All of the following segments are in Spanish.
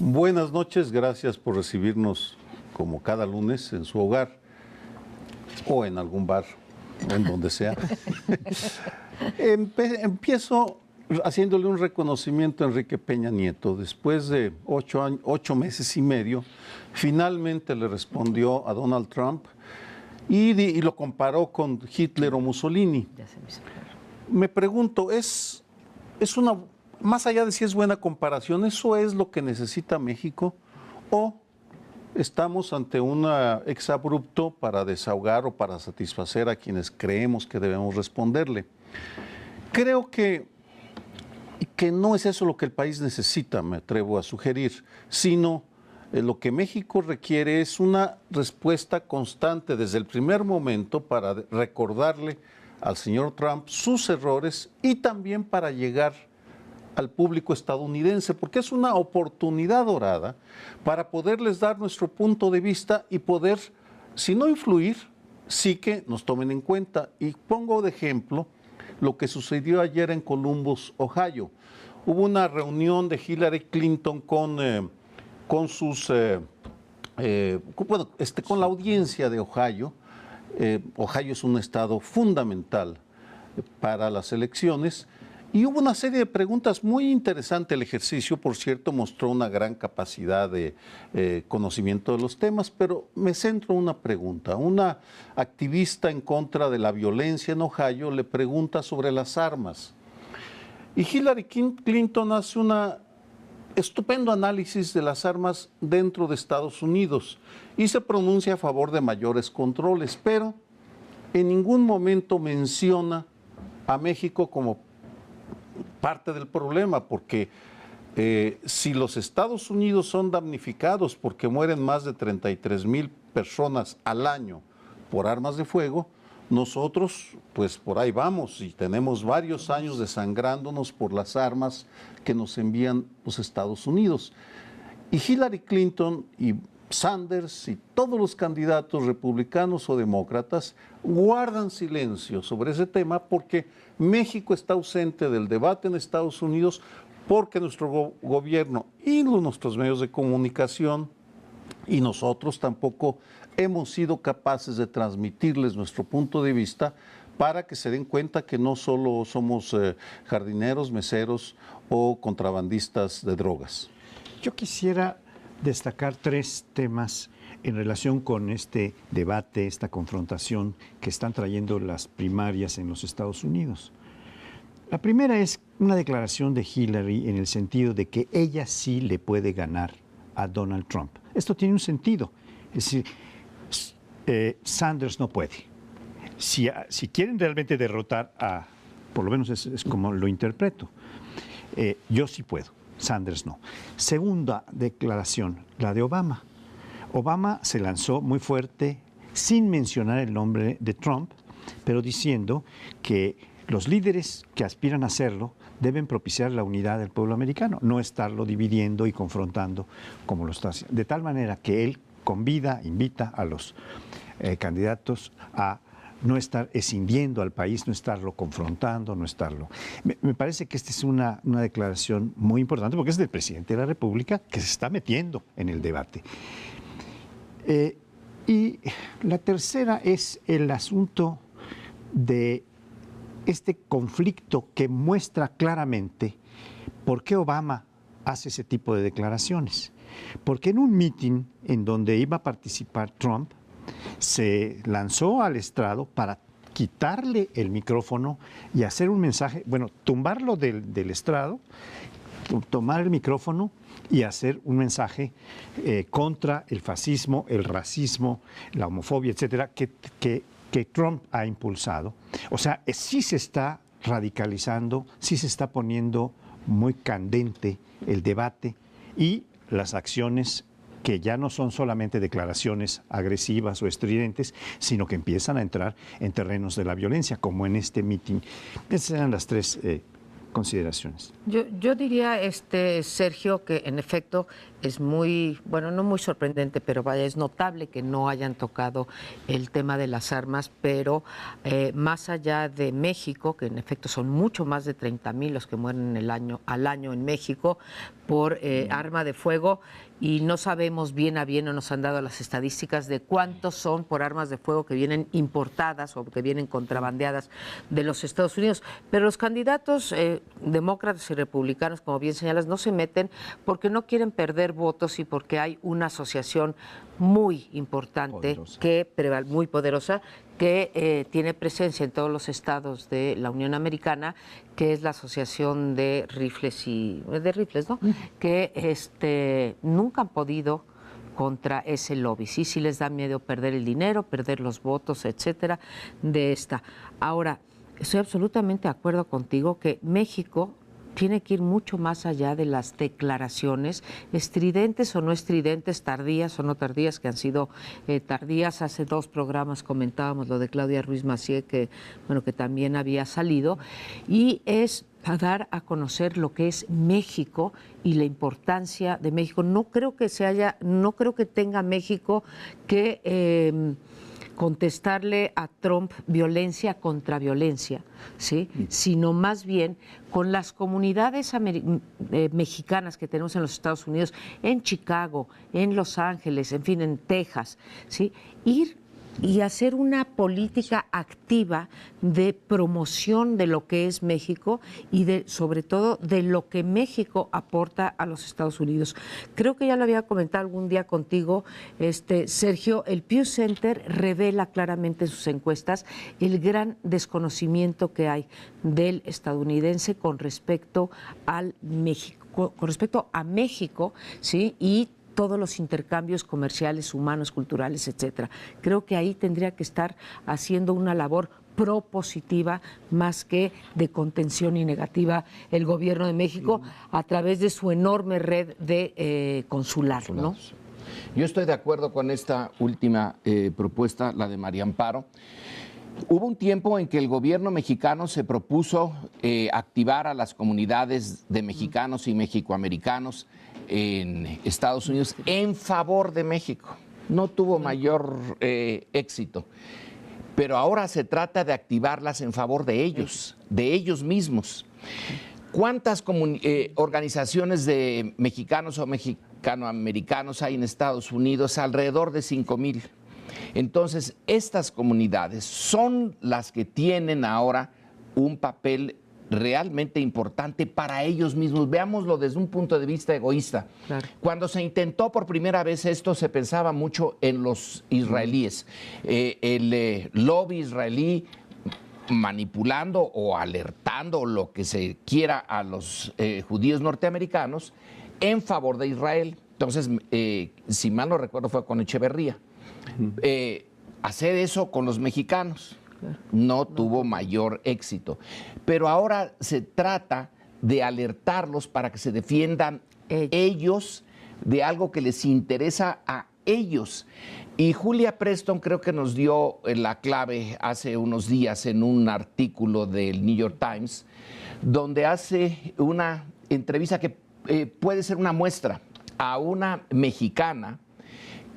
Buenas noches, gracias por recibirnos como cada lunes en su hogar o en algún bar, o en donde sea. Empiezo haciéndole un reconocimiento a Enrique Peña Nieto. Después de 8 meses y medio, finalmente le respondió a Donald Trump y lo comparó con Hitler o Mussolini. Me pregunto, ¿es una, más allá de si es buena comparación, eso es lo que necesita México o estamos ante un exabrupto para desahogar o para satisfacer a quienes creemos que debemos responderle? Creo que no es eso lo que el país necesita, me atrevo a sugerir, sino lo que México requiere es una respuesta constante desde el primer momento para recordarle al señor Trump sus errores y también para llegar al público estadounidense, porque es una oportunidad dorada para poderles dar nuestro punto de vista y poder, si no influir, sí que nos tomen en cuenta. Y pongo de ejemplo lo que sucedió ayer en Columbus, Ohio. Hubo una reunión de Hillary Clinton con la audiencia de Ohio. Ohio es un estado fundamental para las elecciones y hubo una serie de preguntas muy interesantes. El ejercicio, por cierto, mostró una gran capacidad de conocimiento de los temas, pero me centro en una pregunta. Una activista en contra de la violencia en Ohio le pregunta sobre las armas y Hillary Clinton hace una estupendo análisis de las armas dentro de Estados Unidos y se pronuncia a favor de mayores controles, pero en ningún momento menciona a México como parte del problema, porque si los Estados Unidos son damnificados porque mueren más de 33,000 personas al año por armas de fuego, nosotros pues por ahí vamos y tenemos varios años desangrándonos por las armas que nos envían los Estados Unidos. Y Hillary Clinton y Sanders y todos los candidatos republicanos o demócratas guardan silencio sobre ese tema porque México está ausente del debate en Estados Unidos, porque nuestro gobierno y nuestros medios de comunicación y nosotros tampoco hemos sido capaces de transmitirles nuestro punto de vista para que se den cuenta que no solo somos jardineros, meseros o contrabandistas de drogas. Yo quisiera destacar 3 temas en relación con este debate, esta confrontación que están trayendo las primarias en los Estados Unidos. La primera es una declaración de Hillary en el sentido de que ella sí le puede ganar a Donald Trump. Esto tiene un sentido, es decir, Sanders no puede. Si quieren realmente derrotar a, por lo menos es como lo interpreto, yo sí puedo, Sanders no. Segunda declaración, la de Obama. Obama se lanzó muy fuerte, sin mencionar el nombre de Trump, pero diciendo que los líderes que aspiran a hacerlo deben propiciar la unidad del pueblo americano, no estarlo dividiendo y confrontando como lo está haciendo. De tal manera que él invita a los candidatos a no estar escindiendo al país, no estarlo confrontando, no estarlo. Me parece que esta es una declaración muy importante porque es del presidente de la República que se está metiendo en el debate. Y la tercera es el asunto de este conflicto que muestra claramente por qué Obama hace ese tipo de declaraciones. Porque en un mitin en donde iba a participar Trump, se lanzó al estrado para quitarle el micrófono y hacer un mensaje, bueno, tumbarlo del estrado, tomar el micrófono y hacer un mensaje contra el fascismo, el racismo, la homofobia, etcétera, que Trump ha impulsado. O sea, sí se está radicalizando, sí se está poniendo muy candente el debate y las acciones que ya no son solamente declaraciones agresivas o estridentes, sino que empiezan a entrar en terrenos de la violencia, como en este mitin. Esas eran las 3 consideraciones. Yo diría, Sergio, que en efecto es muy, bueno, no muy sorprendente, pero vaya, es notable que no hayan tocado el tema de las armas, pero más allá de México, que en efecto son mucho más de 30,000 los que mueren al año en México por arma de fuego, y no sabemos bien a bien, no nos han dado las estadísticas de cuántos son por armas de fuego que vienen importadas o que vienen contrabandeadas de los Estados Unidos. Pero los candidatos demócratas y republicanos, como bien señalas, no se meten porque no quieren perder votos y porque hay una asociación muy importante, muy poderosa, que tiene presencia en todos los estados de la Unión Americana, que es la Asociación de Rifles ¿no? Que nunca han podido contra ese lobby. Sí les da miedo perder el dinero, perder los votos, etcétera, de esta. Ahora, estoy absolutamente de acuerdo contigo que México tiene que ir mucho más allá de las declaraciones, estridentes o no estridentes, tardías o no tardías, que han sido tardías. Hace 2 programas comentábamos lo de Claudia Ruiz Massieu, que también había salido, y es a dar a conocer lo que es México y la importancia de México. No creo que tenga México que contestarle a Trump violencia contra violencia, ¿sí? Sino más bien con las comunidades mexicanas que tenemos en los Estados Unidos, en Chicago, en Los Ángeles, en fin, en Texas, ¿sí? Ir y hacer una política activa de promoción de lo que es México y sobre todo de lo que México aporta a los Estados Unidos. Creo que ya lo había comentado algún día contigo, Sergio, el Pew Center revela claramente en sus encuestas el gran desconocimiento que hay del estadounidense con respecto al México, con respecto a México, ¿sí? Y todos los intercambios comerciales, humanos, culturales, etcétera. Creo que ahí tendría que estar haciendo una labor propositiva más que de contención y negativa el gobierno de México a través de su enorme red de consular, ¿no? Yo estoy de acuerdo con esta última propuesta, la de María Amparo. Hubo un tiempo en que el gobierno mexicano se propuso activar a las comunidades de mexicanos y mexicoamericanos en Estados Unidos en favor de México. No tuvo mayor éxito, pero ahora se trata de activarlas en favor de ellos mismos. ¿Cuántas organizaciones de mexicanos o mexicanoamericanos hay en Estados Unidos? Alrededor de 5,000. Entonces, estas comunidades son las que tienen ahora un papel realmente importante para ellos mismos. Veámoslo desde un punto de vista egoísta. Claro. Cuando se intentó por primera vez esto, se pensaba mucho en los israelíes. El lobby israelí manipulando o alertando, lo que se quiera, a los judíos norteamericanos en favor de Israel. Entonces, si mal no recuerdo, fue con Echeverría. Hacer eso con los mexicanos no tuvo mayor éxito. Pero ahora se trata de alertarlos para que se defiendan ellos de algo que les interesa a ellos. Y Julia Preston creo que nos dio la clave hace unos días en un artículo del New York Times, donde hace una entrevista que puede ser una muestra a una mexicana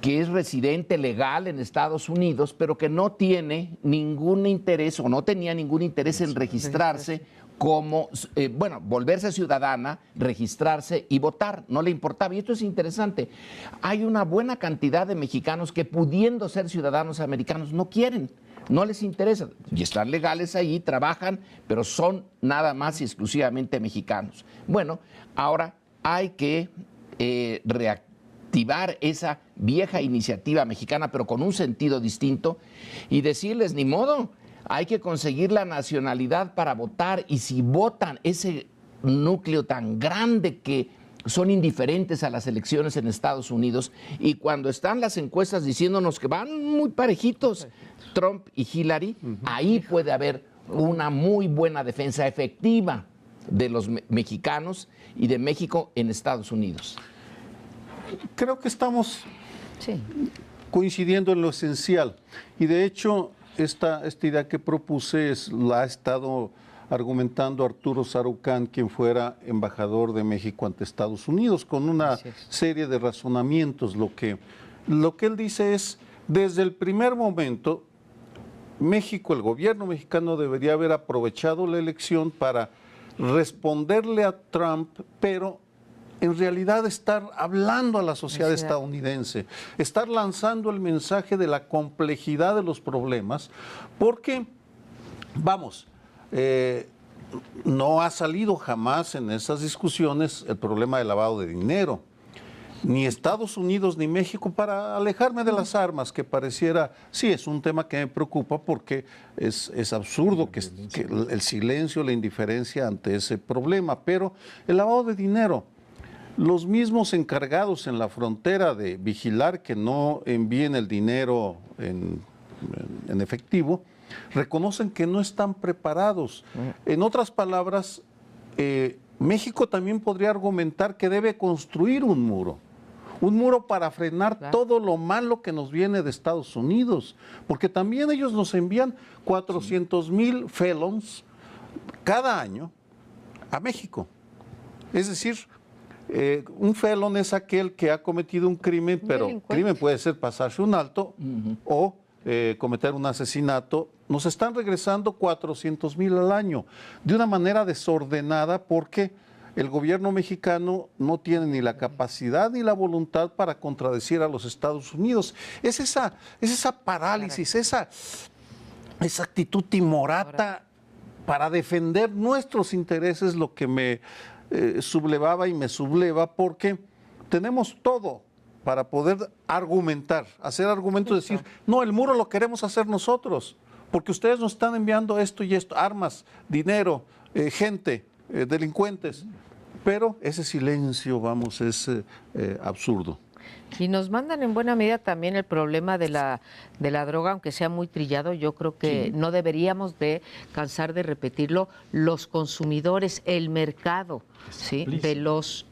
que es residente legal en Estados Unidos, pero que no tiene ningún interés o no tenía ningún interés en registrarse como, volverse ciudadana, registrarse y votar. No le importaba. Y esto es interesante. Hay una buena cantidad de mexicanos que, pudiendo ser ciudadanos americanos, no quieren, no les interesa. Y están legales ahí, trabajan, pero son nada más y exclusivamente mexicanos. Bueno, ahora hay que reactivar esa vieja iniciativa mexicana, pero con un sentido distinto, y decirles, ni modo, hay que conseguir la nacionalidad para votar, y si votan ese núcleo tan grande que son indiferentes a las elecciones en Estados Unidos, y cuando están las encuestas diciéndonos que van muy parejitos Trump y Hillary, ahí puede haber una muy buena defensa efectiva de los mexicanos y de México en Estados Unidos. Creo que estamos coincidiendo en lo esencial, y de hecho esta idea que propuse la ha estado argumentando Arturo Sarucán, quien fuera embajador de México ante Estados Unidos, con una serie de razonamientos. Lo que él dice es, desde el primer momento, México, el gobierno mexicano debería haber aprovechado la elección para responderle a Trump, pero en realidad estar hablando a la sociedad estadounidense, estar lanzando el mensaje de la complejidad de los problemas, porque, vamos, no ha salido jamás en esas discusiones el problema del lavado de dinero, ni Estados Unidos ni México, para alejarme de las armas, que pareciera, sí, es un tema que me preocupa porque es absurdo que el silencio, la indiferencia ante ese problema, pero el lavado de dinero, los mismos encargados en la frontera de vigilar que no envíen el dinero en efectivo, reconocen que no están preparados. En otras palabras, México también podría argumentar que debe construir un muro para frenar todo lo malo que nos viene de Estados Unidos, porque también ellos nos envían 400,000 felons cada año a México. Es decir, un felon es aquel que ha cometido un crimen, pero crimen puede ser pasarse un alto o cometer un asesinato. Nos están regresando 400,000 al año de una manera desordenada, porque el gobierno mexicano no tiene ni la capacidad ni la voluntad para contradecir a los Estados Unidos. Es esa parálisis, esa actitud timorata para defender nuestros intereses lo que me sublevaba y me subleva, porque tenemos todo para poder argumentar, hacer argumentos, decir, no, el muro lo queremos hacer nosotros, porque ustedes nos están enviando esto y esto, armas, dinero, gente, delincuentes, pero ese silencio, vamos, es absurdo. Y nos mandan en buena medida también el problema de la droga, aunque sea muy trillado. Yo creo que no deberíamos de cansar de repetirlo. Los consumidores, el mercado, ¿sí?, de los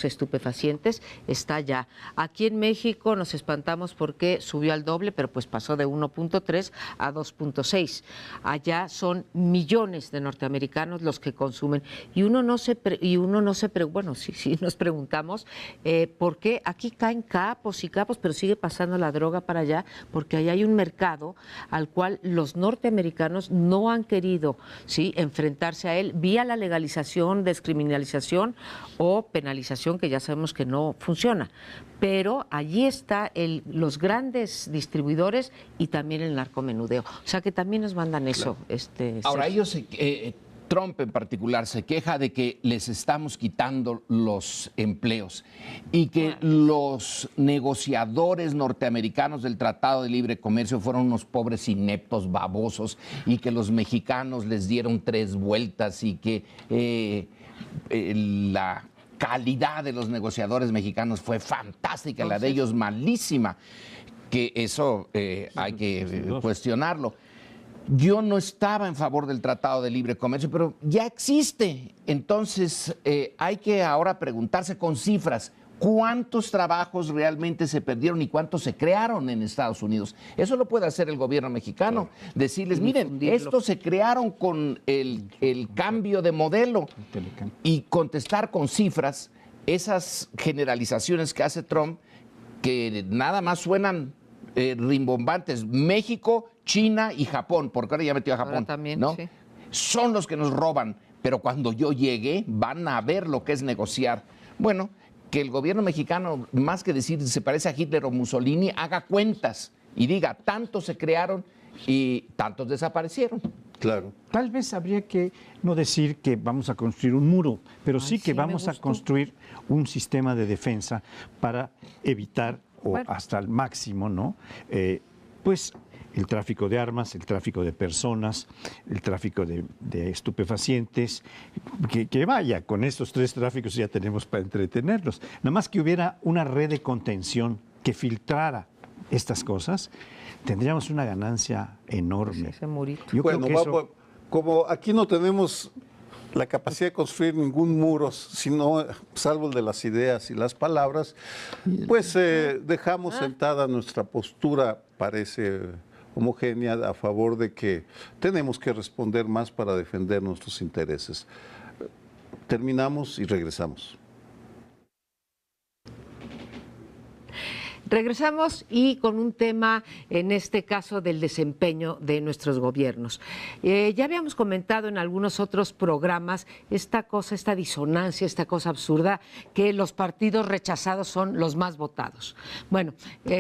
estupefacientes está ya. Aquí en México nos espantamos porque subió al doble, pero pues pasó de 1.3 a 2.6. Allá son millones de norteamericanos los que consumen, y uno no se bueno, sí nos preguntamos por qué aquí caen capos y capos, pero sigue pasando la droga para allá, porque allá hay un mercado al cual los norteamericanos no han querido, ¿sí?, enfrentarse a él vía la legalización, descriminalización o penalización, que ya sabemos que no funciona. Pero allí está los grandes distribuidores y también el narcomenudeo. O sea que también nos mandan eso. Ahora, ellos Trump en particular se queja de que les estamos quitando los empleos y que los negociadores norteamericanos del Tratado de Libre Comercio fueron unos pobres ineptos, babosos, y que los mexicanos les dieron 3 vueltas y que la calidad de los negociadores mexicanos fue fantástica, la de ellos malísima, que eso hay que cuestionarlo. Yo no estaba en favor del Tratado de Libre Comercio, pero ya existe. Entonces, hay que ahora preguntarse con cifras cuántos trabajos realmente se perdieron y cuántos se crearon en Estados Unidos. Eso lo puede hacer el gobierno mexicano. Decirles, miren, estos se crearon con el cambio de modelo, y contestar con cifras esas generalizaciones que hace Trump, que nada más suenan rimbombantes. México, China y Japón, porque ahora ya metió a Japón, también, ¿no? Sí. Son los que nos roban, pero cuando yo llegue van a ver lo que es negociar. Bueno, que el gobierno mexicano, más que decir se parece a Hitler o Mussolini, haga cuentas y diga, tantos se crearon y tantos desaparecieron. Claro. Tal vez habría que no decir que vamos a construir un muro, pero sí que vamos a construir un sistema de defensa para evitar, o hasta el máximo, ¿no? Pues el tráfico de armas, el tráfico de personas, el tráfico de estupefacientes, que vaya, con estos 3 tráficos ya tenemos para entretenerlos. Nada más que hubiera una red de contención que filtrara estas cosas, tendríamos una ganancia enorme. Ese murito. Yo creo que eso... Como aquí no tenemos la capacidad de construir ningún muro, sino salvo el de las ideas y las palabras, pues dejamos sentada nuestra postura, parece homogénea a favor de que tenemos que responder más para defender nuestros intereses. Terminamos y regresamos. Regresamos y con un tema, en este caso, del desempeño de nuestros gobiernos. Ya habíamos comentado en algunos otros programas esta disonancia, esta cosa absurda, que los partidos rechazados son los más votados. Bueno,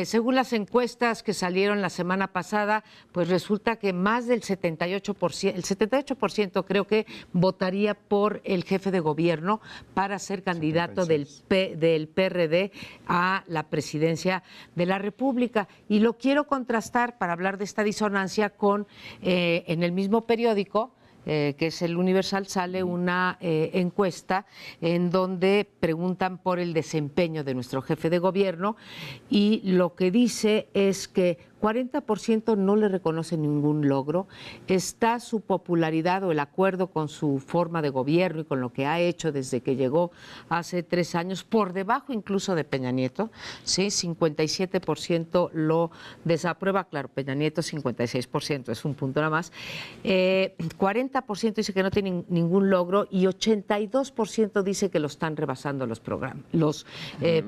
según las encuestas que salieron la semana pasada, pues resulta que más del 78%, el 78% creo que votaría por el jefe de gobierno para ser candidato del PRD a la presidencia de la República. Y lo quiero contrastar para hablar de esta disonancia con, en el mismo periódico, que es el Universal, sale una encuesta en donde preguntan por el desempeño de nuestro jefe de gobierno y lo que dice es que 40% no le reconoce ningún logro, está su popularidad o el acuerdo con su forma de gobierno y con lo que ha hecho desde que llegó hace 3 años, por debajo incluso de Peña Nieto, ¿sí? 57% lo desaprueba, claro, Peña Nieto 56%, es un punto nada más, 40% dice que no tiene ningún logro y 82% dice que lo están rebasando los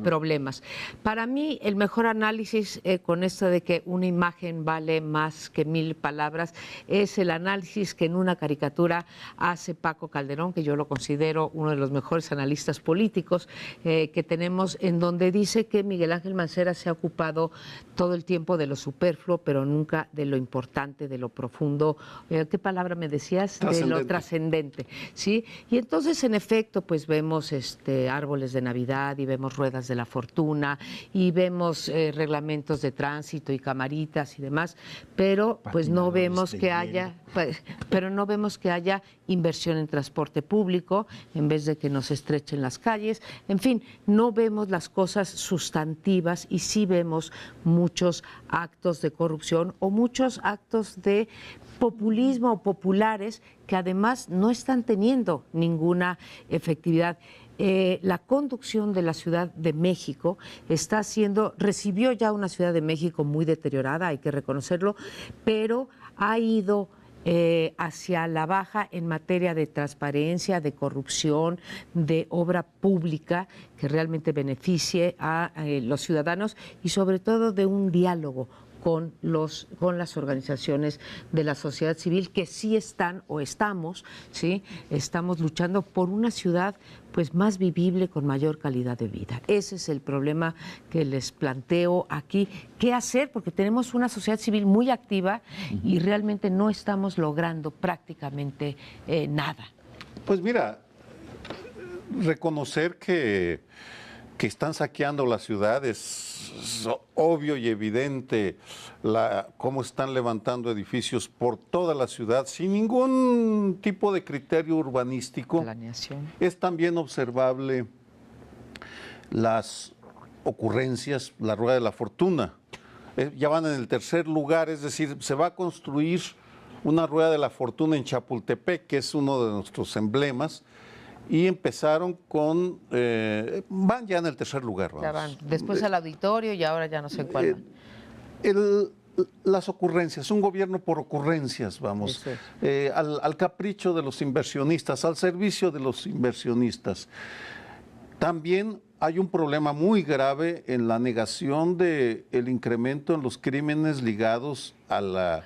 problemas. Para mí, el mejor análisis con esto de que una imagen vale más que 1000 palabras es el análisis que en una caricatura hace Paco Calderón, que yo lo considero uno de los mejores analistas políticos que tenemos, en donde dice que Miguel Ángel Mancera se ha ocupado todo el tiempo de lo superfluo, pero nunca de lo importante, de lo profundo. ¿Qué palabra me decías? De lo trascendente, ¿sí? Y entonces, en efecto, pues vemos árboles de Navidad y vemos ruedas de la fortuna y vemos reglamentos de tránsito y camaritas y demás, pero pues no vemos que haya, inversión en transporte público en vez de que nos estrechen las calles. En fin, no vemos las cosas sustantivas y sí vemos muchos actos de corrupción o muchos actos de populismo o populares que además no están teniendo ninguna efectividad. La conducción de la Ciudad de México recibió ya una Ciudad de México muy deteriorada, hay que reconocerlo, pero ha ido hacia la baja en materia de transparencia, de corrupción, de obra pública que realmente beneficie a los ciudadanos y sobre todo de un diálogo con las organizaciones de la sociedad civil que sí estamos luchando por una ciudad pues más vivible, con mayor calidad de vida. Ese es el problema que les planteo aquí. ¿Qué hacer? Porque tenemos una sociedad civil muy activa y realmente no estamos logrando prácticamente nada. Pues mira, reconocer que están saqueando la ciudad es obvio y evidente, cómo están levantando edificios por toda la ciudad sin ningún tipo de criterio urbanístico. Planeación. Es también observable las ocurrencias, la rueda de la fortuna. Ya van en el 3er lugar, es decir, se va a construir una rueda de la fortuna en Chapultepec, que es uno de nuestros emblemas. Y empezaron van ya en el 3er lugar. Vamos. Ya van, después al auditorio y ahora ya no sé cuál van. Las ocurrencias, un gobierno por ocurrencias, vamos, al capricho de los inversionistas, al servicio de los inversionistas. También hay un problema muy grave en la negación del incremento en los crímenes ligados a la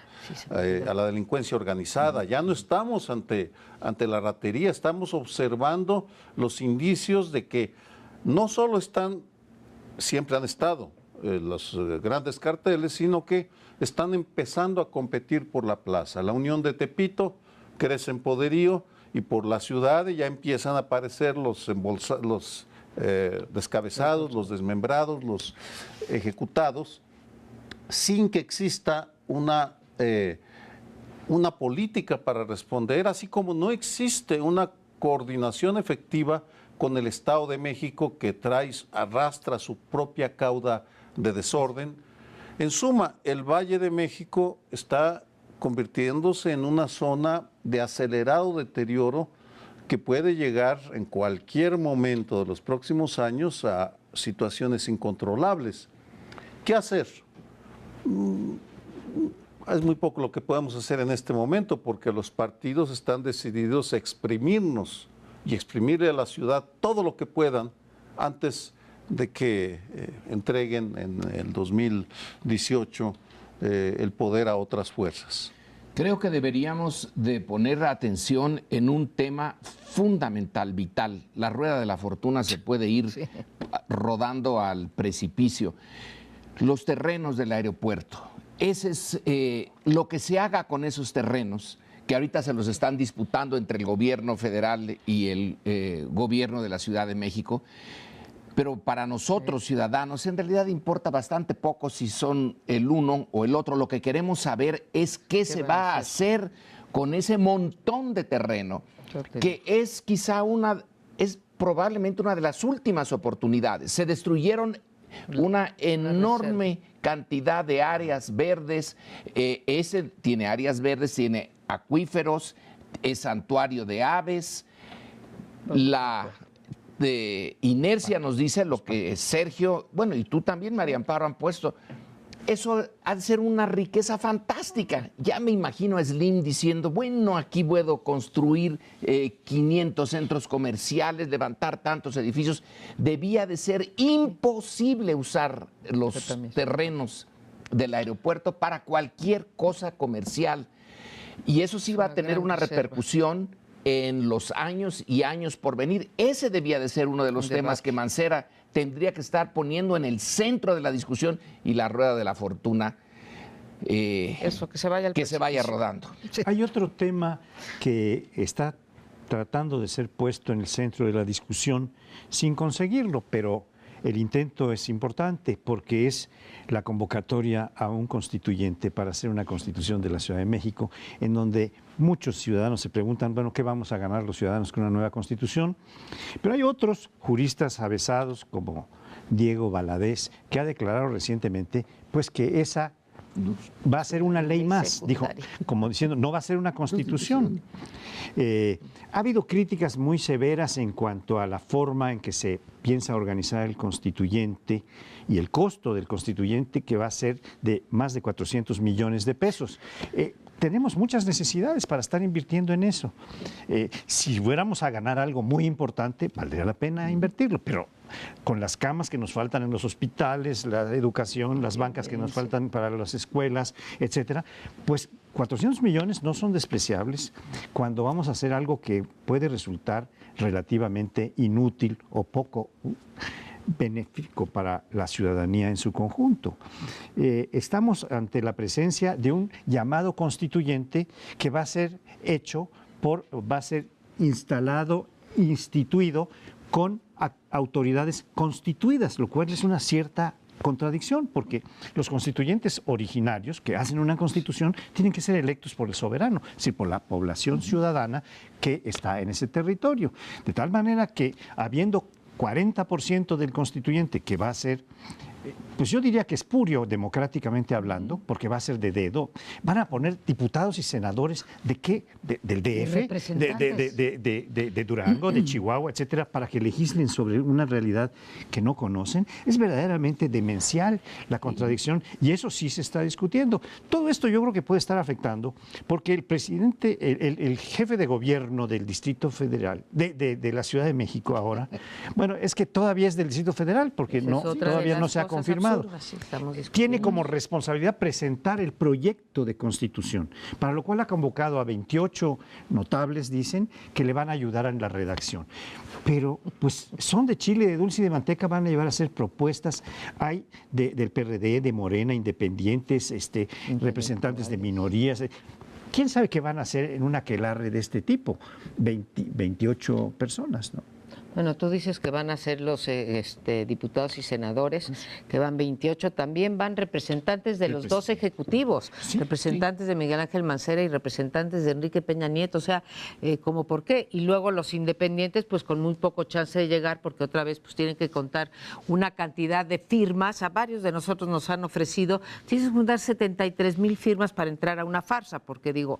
delincuencia organizada. Ya no estamos ante la ratería, estamos observando los indicios de que no solo siempre han estado los grandes carteles, sino que están empezando a competir por la plaza. La Unión de Tepito crece en poderío y por la ciudad ya empiezan a aparecer los descabezados, los desmembrados, los ejecutados, sin que exista una política para responder, así como no existe una coordinación efectiva con el Estado de México que arrastra su propia cauda de desorden. En suma, el Valle de México está convirtiéndose en una zona de acelerado deterioro que puede llegar en cualquier momento de los próximos años a situaciones incontrolables. ¿Qué hacer? es muy poco lo que podemos hacer en este momento porque los partidos están decididos a exprimirnos y exprimirle a la ciudad todo lo que puedan antes de que entreguen en el 2018 el poder a otras fuerzas. Creo que deberíamos de poner atención en un tema fundamental, vital. La rueda de la fortuna se puede ir rodando al precipicio. Los terrenos del aeropuerto. Ese es lo que se haga con esos terrenos, que ahorita se los están disputando entre el gobierno federal y el gobierno de la Ciudad de México. Pero para nosotros, ciudadanos, en realidad importa bastante poco si son el uno o el otro. Lo que queremos saber es qué se va a hacer con ese montón de terreno, que es quizá es probablemente una de las últimas oportunidades. Se destruyeron una enorme cantidad de áreas verdes. Ese tiene áreas verdes, tiene acuíferos, es santuario de aves. La de inercia nos dice lo que Sergio, bueno, y tú también, María Amparo, han puesto. Eso ha de ser una riqueza fantástica. Ya me imagino a Slim diciendo, bueno, aquí puedo construir 500 centros comerciales, levantar tantos edificios. Debía de ser imposible usar los terrenos del aeropuerto para cualquier cosa comercial. Y eso sí va a tener una repercusión en los años y años por venir. Ese debía de ser uno de los temas que Mancera tendría que estar poniendo en el centro de la discusión, y la rueda de la fortuna eso, que se vaya rodando. Sí. Hay otro tema que está tratando de ser puesto en el centro de la discusión sin conseguirlo, pero el intento es importante porque es la convocatoria a un constituyente para hacer una constitución de la Ciudad de México, en donde muchos ciudadanos se preguntan, bueno, ¿qué vamos a ganar los ciudadanos con una nueva constitución? Pero hay otros juristas avesados como Diego Valadez, que ha declarado recientemente pues que esa va a ser una ley más, dijo, como diciendo, no va a ser una constitución. Ha habido críticas muy severas en cuanto a la forma en que se piensa organizar el constituyente y el costo del constituyente, que va a ser de más de 400 millones de pesos. Tenemos muchas necesidades para estar invirtiendo en eso. Si fuéramos a ganar algo muy importante, valdría la pena invertirlo, pero con las camas que nos faltan en los hospitales, la educación, las bancas que nos faltan para las escuelas, etcétera, pues 400 millones no son despreciables cuando vamos a hacer algo que puede resultar relativamente inútil o poco benéfico para la ciudadanía en su conjunto. Estamos ante la presencia de un llamado constituyente que va a ser hecho va a ser instituido con autoridades constituidas, lo cual es una cierta contradicción, porque los constituyentes originarios que hacen una constitución tienen que ser electos por el soberano, es decir, por la población ciudadana que está en ese territorio. De tal manera que, habiendo 40% del constituyente que va a ser, pues yo diría que espurio democráticamente hablando, porque va a ser de dedo, van a poner diputados y senadores ¿de qué? Del DF, de Durango, de Chihuahua, etcétera, para que legislen sobre una realidad que no conocen. Es verdaderamente demencial la contradicción, y eso sí se está discutiendo. Todo esto yo creo que puede estar afectando, porque el presidente, el jefe de gobierno del Distrito Federal, de la Ciudad de México ahora, bueno, es que todavía es del Distrito Federal, porque todavía no se ha confirmado. Tiene como responsabilidad presentar el proyecto de constitución, para lo cual ha convocado a 28 notables, dicen, que le van a ayudar en la redacción. Pero pues son de chile, de dulce y de manteca, van a llevar a hacer propuestas. Hay del PRD, de Morena, independientes, representantes de minorías. ¿Quién sabe qué van a hacer en un aquelarre de este tipo? 28 personas, ¿no? Bueno, tú dices que van a ser los diputados y senadores, que van 28, también van representantes de los dos ejecutivos, representantes de Miguel Ángel Mancera y representantes de Enrique Peña Nieto, o sea, ¿cómo por qué? Y luego los independientes, pues con muy poco chance de llegar, porque otra vez pues tienen que contar una cantidad de firmas. A varios de nosotros nos han ofrecido, tienes que juntar 73,000 firmas para entrar a una farsa, porque digo,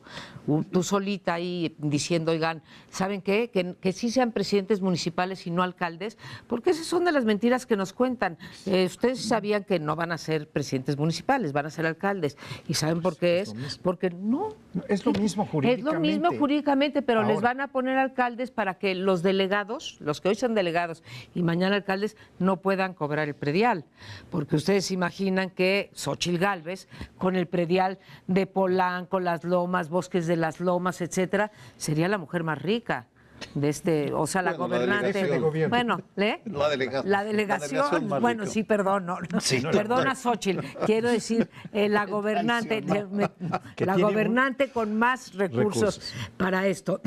tú solita ahí diciendo, oigan, ¿saben qué? Que sí sean presidentes municipales municipales y no alcaldes, porque esas son de las mentiras que nos cuentan. Ustedes sabían que no van a ser presidentes municipales, van a ser alcaldes. ¿Y saben por qué es? Porque no. Es lo mismo jurídicamente. Es lo mismo jurídicamente, pero Ahora, les van a poner alcaldes para que los delegados, los que hoy son delegados y mañana alcaldes, no puedan cobrar el predial. Porque ustedes se imaginan que Xóchitl Gálvez, con el predial de Polanco, Las Lomas, Bosques de las Lomas, etcétera, sería la mujer más rica de o sea, la gobernante. Bueno, la delegación, bueno, sí, perdón, perdona, Xóchitl, quiero decir, la gobernante, la gobernante con más recursos para esto.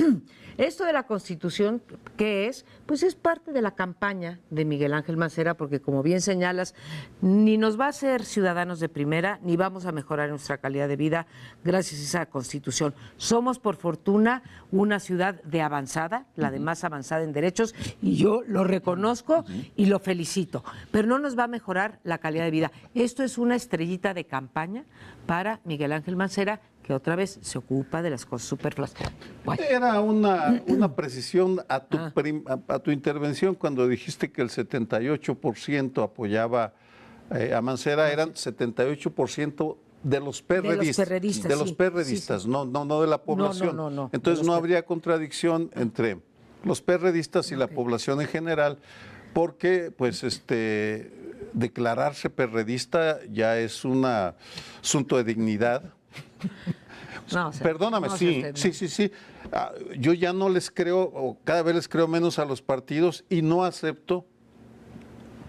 Esto de la Constitución, ¿qué es? Pues es parte de la campaña de Miguel Ángel Mancera, porque como bien señalas, ni nos va a hacer ciudadanos de primera, ni vamos a mejorar nuestra calidad de vida gracias a esa Constitución. Somos, por fortuna, una ciudad de avanzada, la de más avanzada en derechos, y yo lo reconozco y lo felicito, pero no nos va a mejorar la calidad de vida. Esto es una estrellita de campaña para Miguel Ángel Mancera, que otra vez se ocupa de las cosas superfluas. Bueno. Era una precisión a tu intervención cuando dijiste que el 78% apoyaba a Mancera, eran 78% de los perredistas. De los perredistas, sí. No de la población. No. Entonces no habría contradicción entre los perredistas y la población en general, porque pues declararse perredista ya es un asunto de dignidad. No, o sea, perdóname, sí. Yo ya no les creo, o cada vez les creo menos a los partidos y no acepto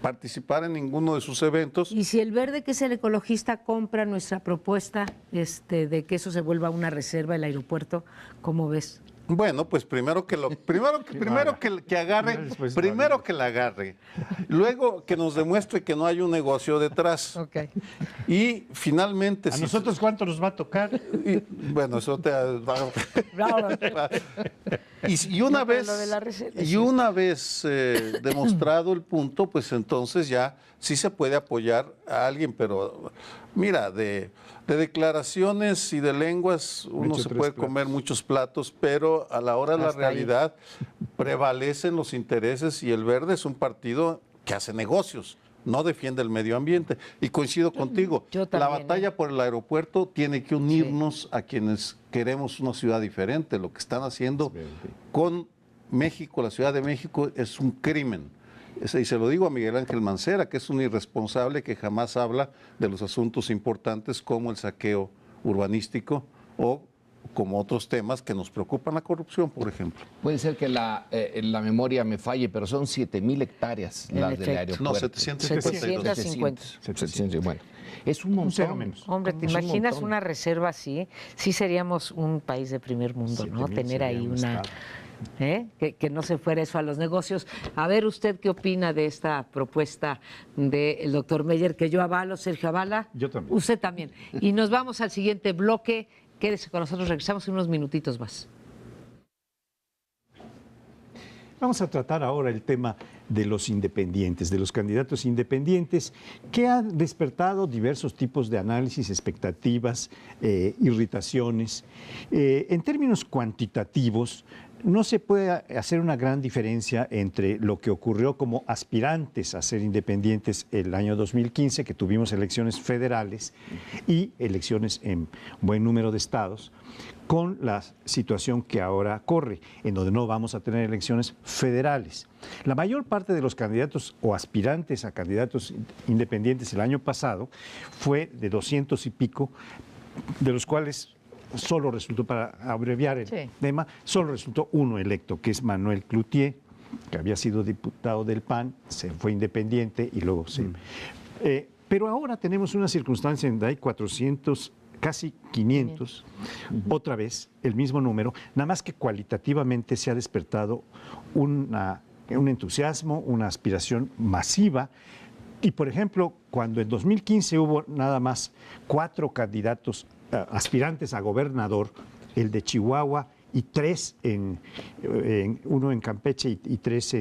participar en ninguno de sus eventos. Y si el Verde, que es el ecologista, compra nuestra propuesta de que eso se vuelva una reserva del aeropuerto, ¿cómo ves? Bueno, pues primero que la agarre, luego que nos demuestre que no hay un negocio detrás. Okay. Y finalmente... ¿A nosotros cuánto nos va a tocar? Bueno, eso te... Y una vez demostrado el punto, pues entonces ya sí se puede apoyar a alguien, pero mira, de declaraciones y de lenguas uno se puede comer muchos platos, pero a la hora de la realidad prevalecen los intereses y el Verde es un partido que hace negocios, no defiende el medio ambiente. Y coincido contigo, la batalla por el aeropuerto tiene que unirnos a quienes queremos una ciudad diferente. Lo que están haciendo con México, la Ciudad de México, es un crimen. Y se lo digo a Miguel Ángel Mancera, que es un irresponsable que jamás habla de los asuntos importantes como el saqueo urbanístico o como otros temas que nos preocupan, la corrupción, por ejemplo. Puede ser que la memoria me falle, pero son 7,000 hectáreas las del aeropuerto. No, 750. 700, bueno. Es un montón. Hombre, ¿te imaginas una reserva así? Sí seríamos un país de primer mundo, ¿no? Tener ahí una... Que no se fuera eso a los negocios. A ver, ¿usted qué opina de esta propuesta del doctor Meyer, que yo avalo, Sergio avala? Yo también. Usted también. Y nos vamos al siguiente bloque. Quédese con nosotros, regresamos en unos minutitos más. Vamos a tratar ahora el tema de los independientes, de los candidatos independientes, que han despertado diversos tipos de análisis, expectativas, irritaciones. En términos cuantitativos, no se puede hacer una gran diferencia entre lo que ocurrió como aspirantes a ser independientes el año 2015, que tuvimos elecciones federales y elecciones en buen número de estados, con la situación que ahora corre, en donde no vamos a tener elecciones federales. La mayor parte de los candidatos o aspirantes a candidatos independientes el año pasado fue de 200 y pico, de los cuales solo resultó, para abreviar el tema, solo resultó uno electo, que es Manuel Cloutier, que había sido diputado del PAN, se fue independiente y luego se... pero ahora tenemos una circunstancia en donde hay 400, casi 500, otra vez el mismo número, nada más que cualitativamente se ha despertado un entusiasmo, una aspiración masiva. Y, por ejemplo, cuando en 2015 hubo nada más 4 candidatos aspirantes a gobernador, el de Chihuahua y 3 uno en Campeche y 3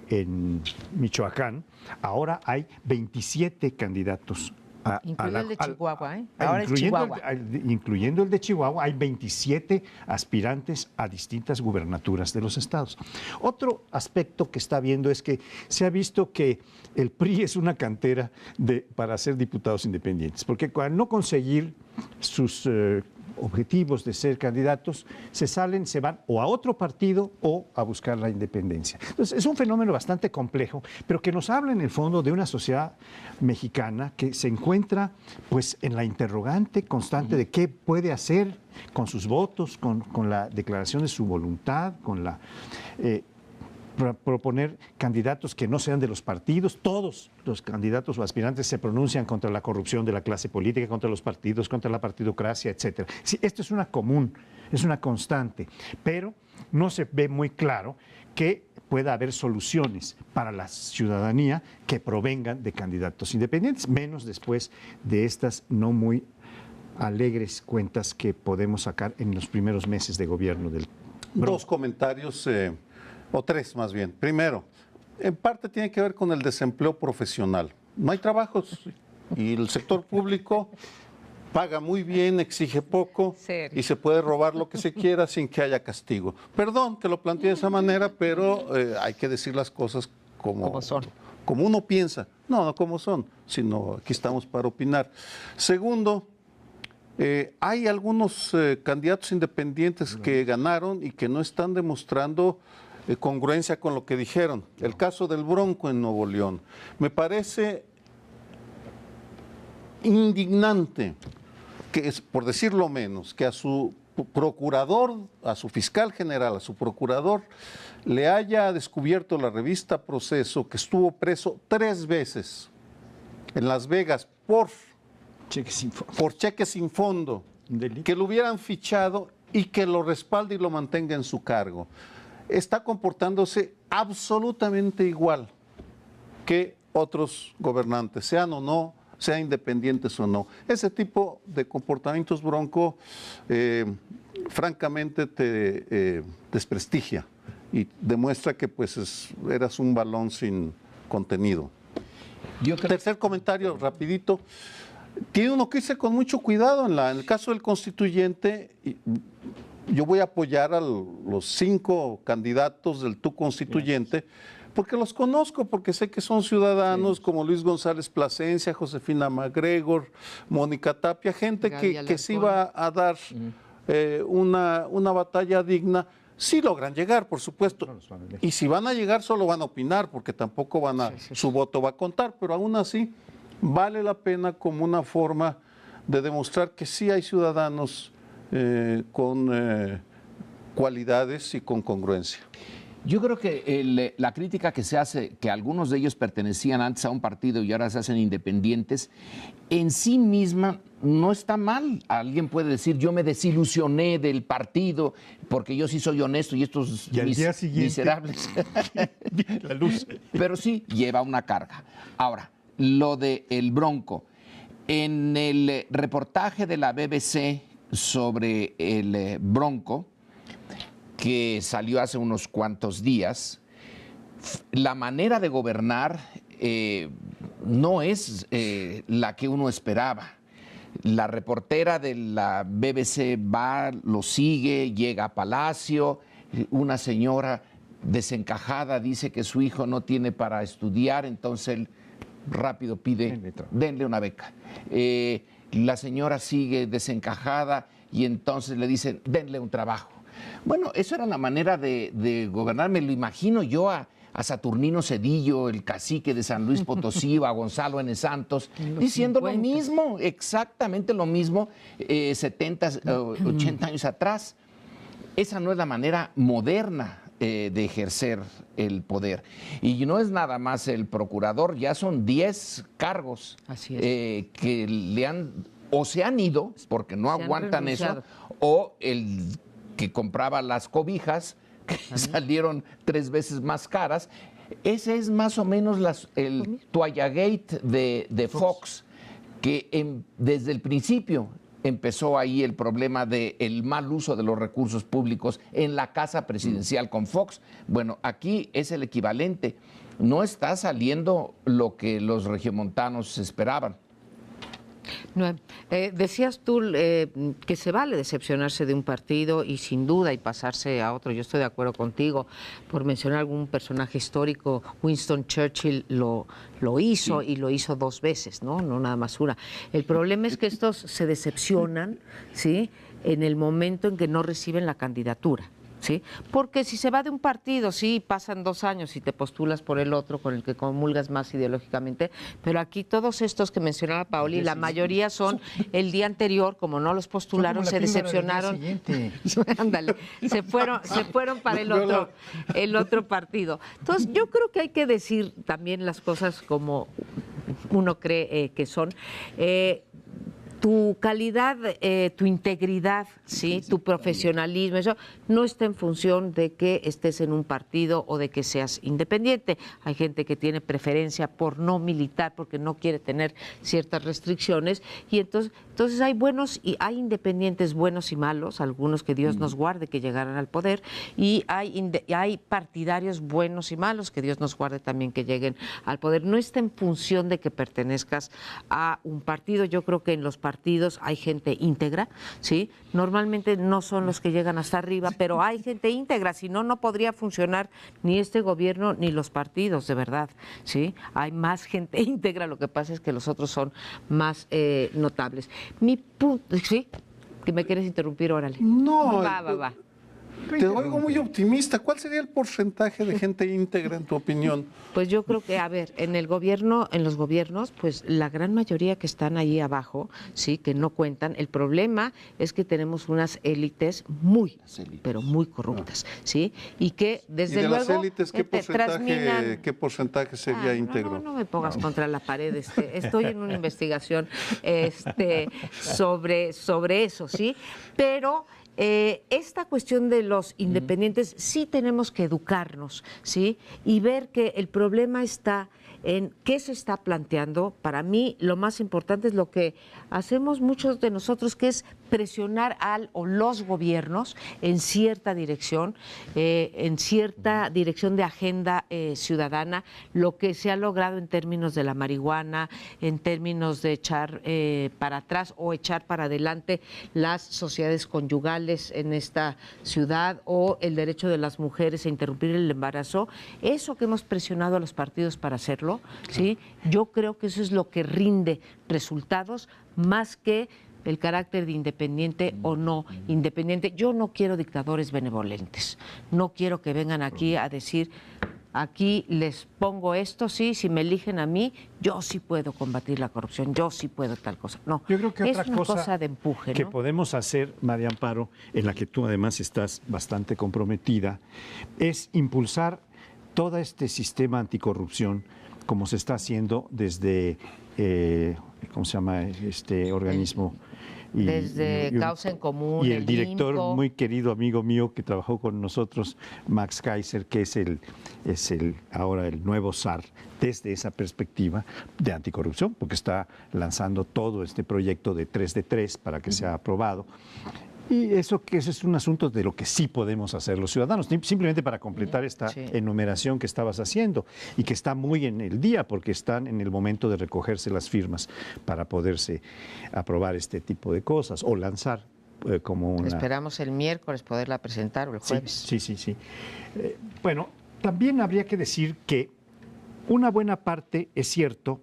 en Michoacán, ahora hay 27 candidatos Incluido el de Chihuahua, ¿eh? Ahora es Chihuahua. Incluyendo el de Chihuahua, hay 27 aspirantes a distintas gubernaturas de los estados. Otro aspecto que está viendo es que se ha visto que el PRI es una cantera para ser diputados independientes, porque al no conseguir sus objetivos de ser candidatos, se van o a otro partido o a buscar la independencia. Entonces, es un fenómeno bastante complejo, pero que nos habla en el fondo de una sociedad mexicana que se encuentra pues en la interrogante constante de qué puede hacer con sus votos, con la declaración de su voluntad, con la proponer candidatos que no sean de los partidos. Todos los candidatos o aspirantes se pronuncian contra la corrupción de la clase política, contra los partidos, contra la partidocracia, etcétera. Sí, esto es una común, es una constante, pero no se ve muy claro que pueda haber soluciones para la ciudadanía que provengan de candidatos independientes, menos después de estas no muy alegres cuentas que podemos sacar en los primeros meses de gobierno del Bronco. Dos comentarios, o tres más bien. Primero, en parte tiene que ver con el desempleo profesional. No hay trabajos y el sector público paga muy bien, exige poco y se puede robar lo que se quiera sin que haya castigo. Perdón que lo plantee de esa manera, pero hay que decir las cosas como son. Como uno piensa. No como son, sino aquí estamos para opinar. Segundo, hay algunos candidatos independientes que ganaron y que no están demostrando congruencia con lo que dijeron. El caso del Bronco en Nuevo León. Me parece indignante, que es, por decirlo menos, que a su procurador, a su fiscal general, a su procurador, le haya descubierto la revista Proceso que estuvo preso 3 veces en Las Vegas por cheques sin fondo, que lo hubieran fichado y que lo respalde y lo mantenga en su cargo. Está comportándose absolutamente igual que otros gobernantes, sean o no, sean independientes o no. Ese tipo de comportamientos, Bronco, francamente te desprestigia y demuestra que pues eras un balón sin contenido. Tercer comentario, rapidito. Tiene uno que irse con mucho cuidado en el caso del constituyente. Yo voy a apoyar a los 5 candidatos del Tu Constituyente, porque los conozco, porque sé que son ciudadanos como Luis González Plasencia, Josefina MacGregor, Mónica Tapia, gente que sí va a dar una batalla digna. Sí logran llegar, por supuesto, y si van a llegar solo van a opinar, porque tampoco su voto va a contar, pero aún así vale la pena como una forma de demostrar que sí hay ciudadanos con cualidades y con congruencia. Yo creo que la crítica que se hace, que algunos de ellos pertenecían antes a un partido y ahora se hacen independientes, en sí misma no está mal. Alguien puede decir, yo me desilusioné del partido porque yo sí soy honesto y estos miserables. La luz. Pero sí lleva una carga. Ahora, lo de el Bronco. En el reportaje de la BBC sobre el Bronco, que salió hace unos cuantos días, la manera de gobernar no es la que uno esperaba. La reportera de la BBC va, lo sigue, llega a Palacio, una señora desencajada dice que su hijo no tiene para estudiar, entonces él rápido pide, denle una beca. La señora sigue desencajada y entonces le dicen, denle un trabajo. Bueno, eso era la manera de gobernar. Me lo imagino yo a Saturnino Cedillo, el cacique de San Luis Potosí, o a Gonzalo N. Santos, diciendo 50. Lo mismo, exactamente lo mismo, 70, 80 años atrás. Esa no es la manera moderna de ejercer el poder. Y no es nada más el procurador, ya son 10 cargos que le han, o se han ido, porque no aguantan eso, o el que compraba las cobijas, que salieron 3 veces más caras. Ese es más o menos el Toallagate de Fox, que desde el principio empezó ahí el problema del mal uso de los recursos públicos en la casa presidencial con Fox. Bueno, aquí es el equivalente. No está saliendo lo que los regiomontanos esperaban. No, decías tú que se vale decepcionarse de un partido y sin duda y pasarse a otro. Yo estoy de acuerdo contigo. Por mencionar algún personaje histórico, Winston Churchill lo hizo y lo hizo 2 veces, ¿no? No nada más una. El problema es que estos se decepcionan, ¿sí?, en el momento en que no reciben la candidatura. ¿Sí? Porque si se va de un partido, sí, pasan 2 años y te postulas por el otro con el que comulgas más ideológicamente, pero aquí todos estos que mencionaba Paoli, la mayoría son el día anterior, como no los postularon, se decepcionaron. Ándale, se fueron para el otro partido. Entonces, yo creo que hay que decir también las cosas como uno cree que son. Tu calidad, tu integridad, ¿sí?, tu profesionalismo, eso no está en función de que estés en un partido o de que seas independiente. Hay gente que tiene preferencia por no militar porque no quiere tener ciertas restricciones y entonces hay buenos y hay independientes buenos y malos, algunos que Dios nos guarde que llegaran al poder, y hay partidarios buenos y malos, que Dios nos guarde también que lleguen al poder. No está en función de que pertenezcas a un partido. Yo creo que en los partidos hay gente íntegra, ¿sí? Normalmente no son los que llegan hasta arriba, pero hay gente íntegra, si no, no podría funcionar ni este gobierno ni los partidos, de verdad, ¿sí? Hay más gente íntegra, lo que pasa es que los otros son más notables. Mi punto, ¿sí? ¿Que me quieres interrumpir? Órale. No. Va. Te oigo muy optimista. ¿Cuál sería el porcentaje de gente íntegra en tu opinión? Pues yo creo que, a ver, en los gobiernos, pues la gran mayoría que están ahí abajo, sí, que no cuentan. El problema es que tenemos unas élites pero muy corruptas, sí, y que desde ¿Y de luego las élites qué porcentaje sería íntegro? No me pongas contra la pared. Estoy en una investigación sobre eso, sí, pero esta cuestión de los independientes sí tenemos que educarnos, ¿sí? Y ver que el problema está en qué se está planteando. Para mí lo más importante es lo que hacemos muchos de nosotros, que es presionar los gobiernos en cierta dirección de agenda ciudadana, lo que se ha logrado en términos de la marihuana, en términos de echar para atrás o echar para adelante las sociedades conyugales en esta ciudad, o el derecho de las mujeres a interrumpir el embarazo. Eso que hemos presionado a los partidos para hacerlo, ¿sí? Yo creo que eso es lo que rinde resultados más que el carácter de independiente o no independiente. Yo no quiero dictadores benevolentes. No quiero que vengan aquí a decir, aquí les pongo esto, sí, si me eligen a mí, yo sí puedo combatir la corrupción, yo sí puedo tal cosa. No, yo creo que es otra una cosa de empuje, que ¿no? podemos hacer, María Amparo, en la que tú además estás bastante comprometida, es impulsar todo este sistema anticorrupción, como se está haciendo desde, ¿cómo se llama este organismo? Desde Causa en Común. Y el director, INCO. muy querido amigo mío que trabajó con nosotros, Max Kaiser, que es ahora el nuevo zar, desde esa perspectiva de anticorrupción, porque está lanzando todo este proyecto de 3 de 3 para que sea aprobado. Y eso es un asunto de lo que sí podemos hacer los ciudadanos, simplemente para completar esta enumeración que estabas haciendo y que está muy en el día, porque están en el momento de recogerse las firmas para poderse aprobar este tipo de cosas o lanzar como una... Esperamos el miércoles poderla presentar o el jueves. Sí. Bueno, también habría que decir que una buena parte, es cierto,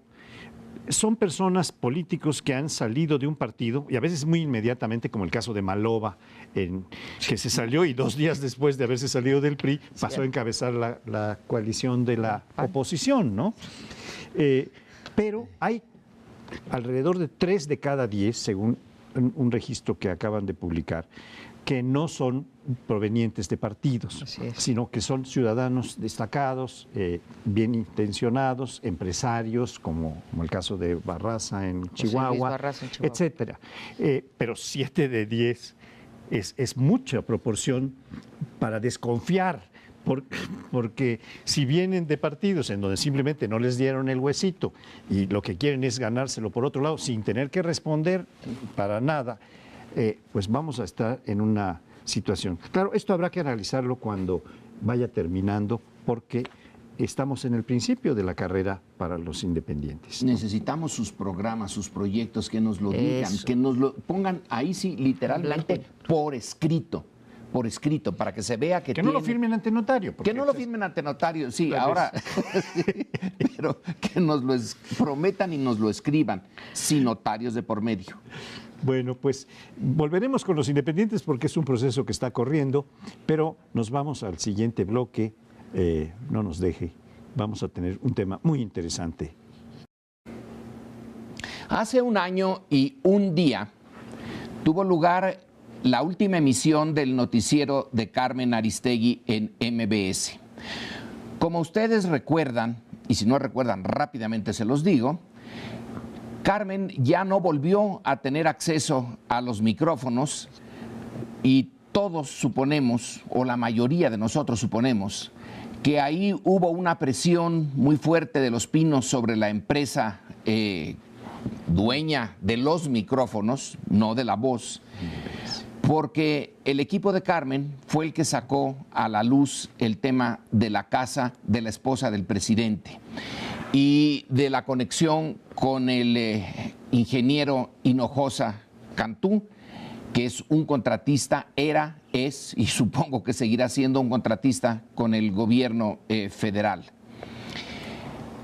son personas políticos que han salido de un partido, y a veces muy inmediatamente, como el caso de Maloba, que se salió y 2 días después de haberse salido del PRI, pasó a encabezar la coalición de la oposición, ¿no? Pero hay alrededor de 3 de cada 10, según un registro que acaban de publicar, que no son provenientes de partidos, sino que son ciudadanos destacados, bien intencionados, empresarios, como el caso de Barraza en Chihuahua, etcétera. Pero 7 de 10 es mucha proporción para desconfiar, porque si vienen de partidos en donde simplemente no les dieron el huesito y lo que quieren es ganárselo por otro lado sin tener que responder para nada, pues vamos a estar en una situación. Claro, esto habrá que analizarlo cuando vaya terminando, porque estamos en el principio de la carrera para los independientes. Necesitamos sus programas, sus proyectos, que nos lo digan, que nos lo pongan ahí sí, literalmente, por escrito, para que se vea que no lo firmen ante notario. Que no lo firmen ante notario, sí, ahora, pero que nos lo prometan y nos lo escriban, sin notarios de por medio. Bueno, pues volveremos con los independientes porque es un proceso que está corriendo, pero nos vamos al siguiente bloque. No nos deje, vamos a tener un tema muy interesante. Hace un año y un día tuvo lugar la última emisión del noticiero de Carmen Aristegui en MBS. Como ustedes recuerdan, y si no recuerdan rápidamente se los digo, Carmen ya no volvió a tener acceso a los micrófonos y todos suponemos, o la mayoría de nosotros suponemos, que ahí hubo una presión muy fuerte de Los Pinos sobre la empresa dueña de los micrófonos, no de la voz, porque el equipo de Carmen fue el que sacó a la luz el tema de la casa de la esposa del presidente y de la conexión con el ingeniero Hinojosa Cantú, que es un contratista, es y supongo que seguirá siendo un contratista con el gobierno federal.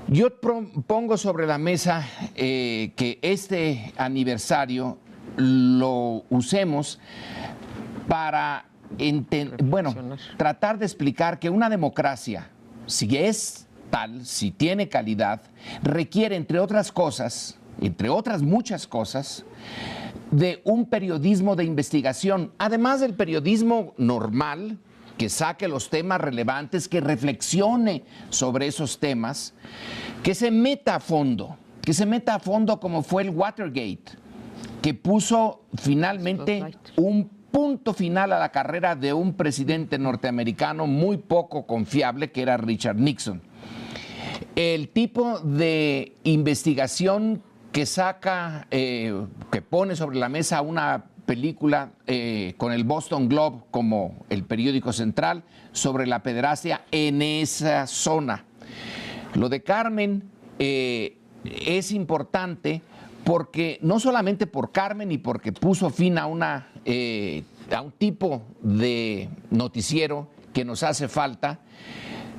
Yo pongo sobre la mesa que este aniversario lo usemos para tratar de explicar que una democracia, si es tal, si tiene calidad, requiere, entre otras cosas, entre otras muchas cosas, de un periodismo de investigación, además del periodismo normal, que saque los temas relevantes, que reflexione sobre esos temas, que se meta a fondo como fue el Watergate, que puso finalmente un punto final a la carrera de un presidente norteamericano muy poco confiable, que era Richard Nixon. El tipo de investigación que saca, que pone sobre la mesa una película con el Boston Globe como el periódico central sobre la pederastia en esa zona. Lo de Carmen es importante porque no solamente por Carmen y porque puso fin a un tipo de noticiero que nos hace falta,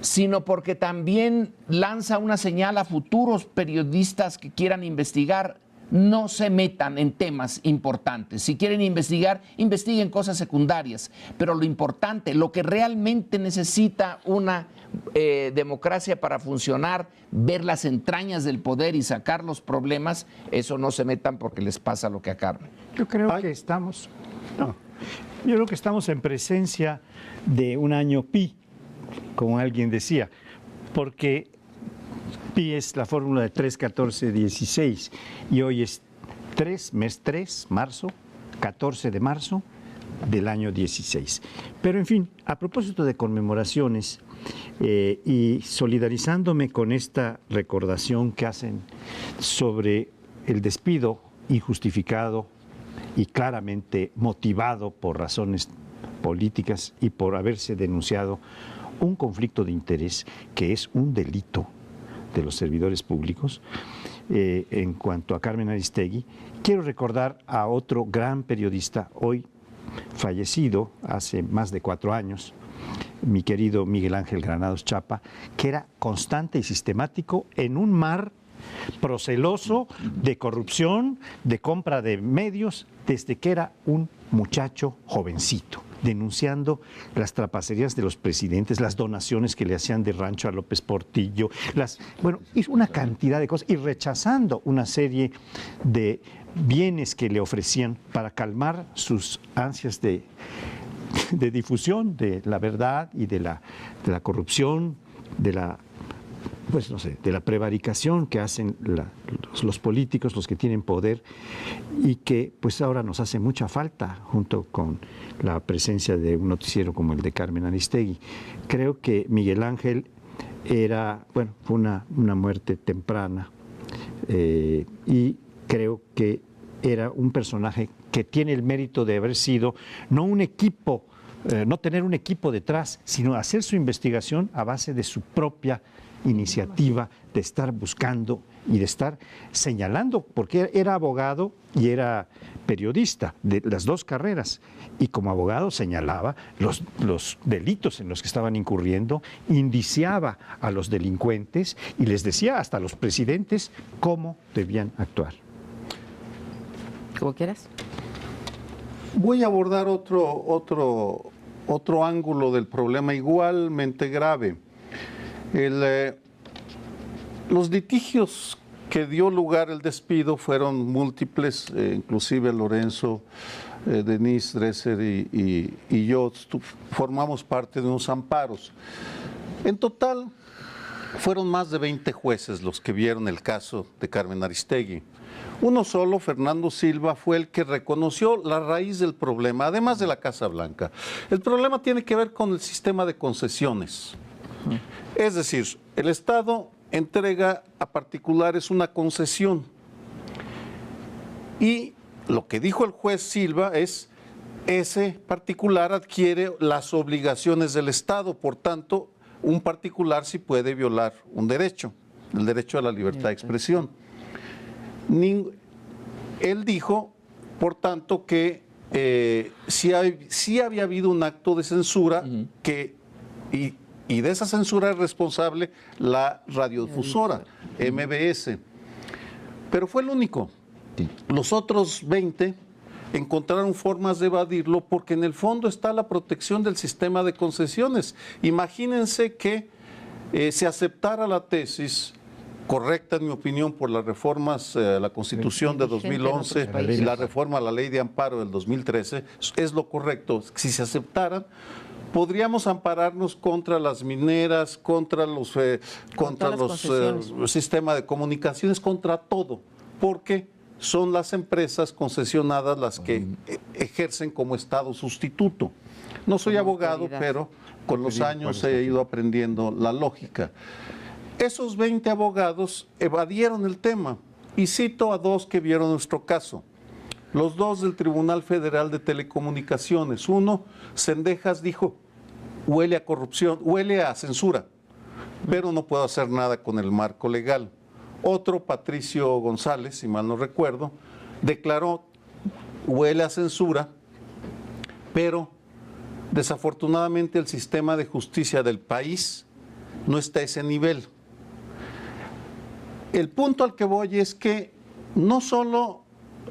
sino porque también lanza una señal a futuros periodistas que quieran investigar. No se metan en temas importantes. Si quieren investigar, investiguen cosas secundarias. Pero lo importante, lo que realmente necesita una democracia para funcionar, ver las entrañas del poder y sacar los problemas, eso no se metan porque les pasa lo que a Carmen. Yo creo que estamos en presencia de un año pi, como alguien decía, porque pi es la fórmula de 3, 14, 16 y hoy es mes 3, marzo, 14 de marzo del año 16. Pero en fin, a propósito de conmemoraciones y solidarizándome con esta recordación que hacen sobre el despido injustificado y claramente motivado por razones políticas y por haberse denunciado un conflicto de interés que es un delito de los servidores públicos. En cuanto a Carmen Aristegui, quiero recordar a otro gran periodista, hoy fallecido hace más de 4 años, mi querido Miguel Ángel Granados Chapa, que era constante y sistemático en un mar proceloso de corrupción, de compra de medios, desde que era un muchacho jovencito, denunciando las trapacerías de los presidentes, las donaciones que le hacían de rancho a López Portillo, hizo una cantidad de cosas y rechazando una serie de bienes que le ofrecían para calmar sus ansias de difusión de la verdad y de la corrupción, de la prevaricación que hacen los políticos, los que tienen poder, y que pues ahora nos hace mucha falta junto con la presencia de un noticiero como el de Carmen Aristegui. Creo que Miguel Ángel fue una muerte temprana y creo que era un personaje que tiene el mérito de haber sido no un equipo no tener un equipo detrás, sino hacer su investigación a base de su propia iniciativa, de estar buscando y de estar señalando, porque era abogado y era periodista de las dos carreras, y como abogado señalaba los delitos en los que estaban incurriendo, indiciaba a los delincuentes y les decía hasta a los presidentes cómo debían actuar. Como quieras. Voy a abordar otro ángulo del problema igualmente grave. Los litigios que dio lugar el despido fueron múltiples, inclusive Lorenzo, Denise Dresser y yo formamos parte de unos amparos. En total, fueron más de 20 jueces los que vieron el caso de Carmen Aristegui. Uno solo, Fernando Silva, fue el que reconoció la raíz del problema, además de la Casa Blanca. El problema tiene que ver con el sistema de concesiones. Es decir, el Estado entrega a particulares una concesión. Y lo que dijo el juez Silva es, ese particular adquiere las obligaciones del Estado, por tanto, un particular sí puede violar un derecho, el derecho a la libertad de expresión. Él dijo, por tanto, que sí había habido un acto de censura y de esa censura es responsable la radiodifusora, MBS. Pero fue el único. Sí. Los otros 20 encontraron formas de evadirlo porque en el fondo está la protección del sistema de concesiones. Imagínense que se aceptara la tesis correcta, en mi opinión, por las reformas, la Constitución de 2011 y la reforma a la Ley de Amparo del 2013, es lo correcto. Si se aceptaran, podríamos ampararnos contra las mineras, contra los sistemas de comunicaciones, contra todo, porque son las empresas concesionadas las que ejercen como Estado sustituto. No soy abogado, pero con los años he ido aprendiendo la lógica. Esos 20 abogados evadieron el tema, y cito a dos que vieron nuestro caso. Los dos del Tribunal Federal de Telecomunicaciones. Uno, Cendejas, dijo, huele a corrupción, huele a censura, pero no puedo hacer nada con el marco legal. Otro, Patricio González, si mal no recuerdo, declaró, huele a censura, pero desafortunadamente el sistema de justicia del país no está a ese nivel. El punto al que voy es que no solo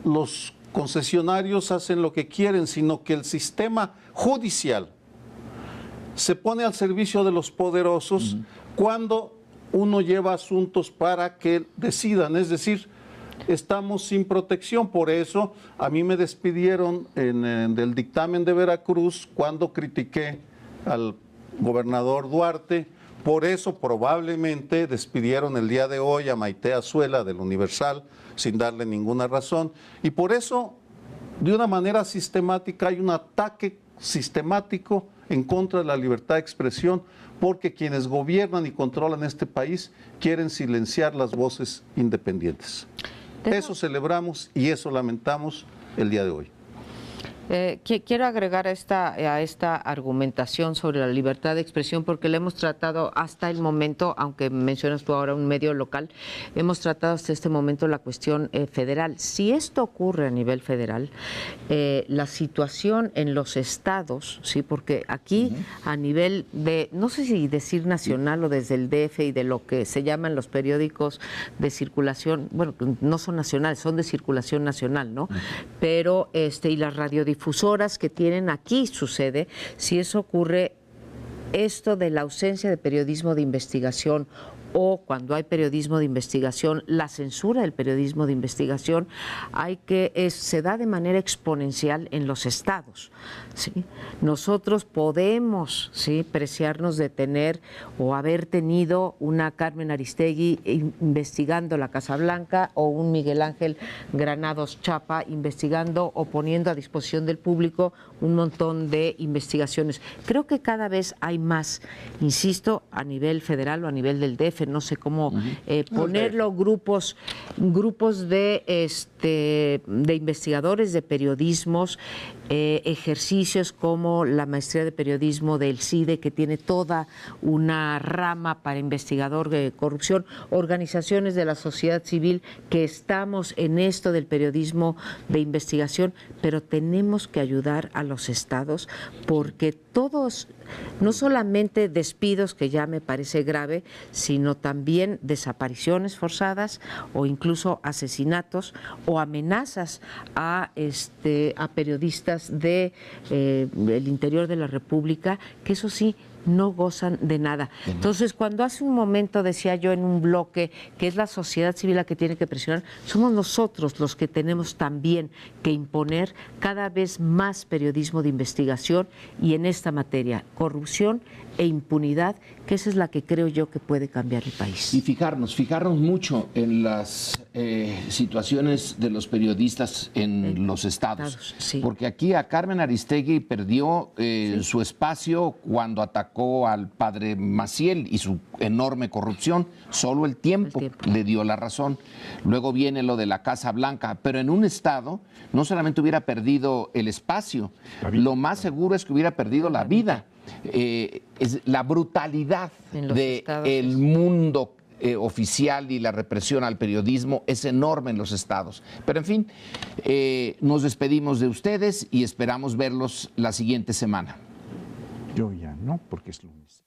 los concesionarios hacen lo que quieren, sino que el sistema judicial se pone al servicio de los poderosos cuando uno lleva asuntos para que decidan, es decir, estamos sin protección. Por eso a mí me despidieron del dictamen de Veracruz cuando critiqué al gobernador Duarte. Por eso probablemente despidieron el día de hoy a Maite Azuela del Universal sin darle ninguna razón. Y por eso, de una manera sistemática, hay un ataque sistemático en contra de la libertad de expresión, porque quienes gobiernan y controlan este país quieren silenciar las voces independientes. Eso celebramos y eso lamentamos el día de hoy. Quiero agregar a esta argumentación sobre la libertad de expresión, porque la hemos tratado hasta el momento, aunque mencionas tú ahora un medio local, hemos tratado hasta este momento la cuestión federal. Si esto ocurre a nivel federal, la situación en los estados, sí, porque aquí a nivel de, no sé si decir nacional o desde el DF y de lo que se llaman los periódicos de circulación, bueno, no son nacionales, son de circulación nacional, ¿no? Pero y las radiodifusoras que tienen aquí sucede, si eso ocurre, esto de la ausencia de periodismo de investigación o cuando hay periodismo de investigación, la censura del periodismo de investigación se da de manera exponencial en los estados. ¿Sí? Nosotros podemos, ¿sí?, preciarnos de tener o haber tenido una Carmen Aristegui investigando la Casa Blanca o un Miguel Ángel Granados Chapa investigando o poniendo a disposición del público un montón de investigaciones. Creo que cada vez hay más, insisto, a nivel federal o a nivel del DF, no sé cómo ponerlo, grupos de investigadores, de periodismos ejercicios como la maestría de periodismo del CIDE, que tiene toda una rama para investigador de corrupción, organizaciones de la sociedad civil que estamos en esto del periodismo de investigación, pero tenemos que ayudar a los estados porque todos, no solamente despidos, que ya me parece grave, sino también desapariciones forzadas o incluso asesinatos o amenazas a periodistas del interior de la República, que eso sí, no gozan de nada. Entonces, cuando hace un momento decía yo en un bloque que es la sociedad civil la que tiene que presionar, somos nosotros los que tenemos también que imponer cada vez más periodismo de investigación y en esta materia, corrupción e impunidad, que esa es la que creo yo que puede cambiar el país. Y fijarnos mucho en las situaciones de los periodistas en los estados. Sí. Porque aquí a Carmen Aristegui perdió su espacio cuando atacó al padre Maciel y su enorme corrupción. Solo el tiempo le dio la razón. Luego viene lo de la Casa Blanca, pero en un estado no solamente hubiera perdido el espacio, lo más seguro es que hubiera perdido la vida. Es la brutalidad del mundo oficial y la represión al periodismo es enorme en los estados. Pero en fin, nos despedimos de ustedes y esperamos verlos la siguiente semana. Yo ya no, porque es lunes.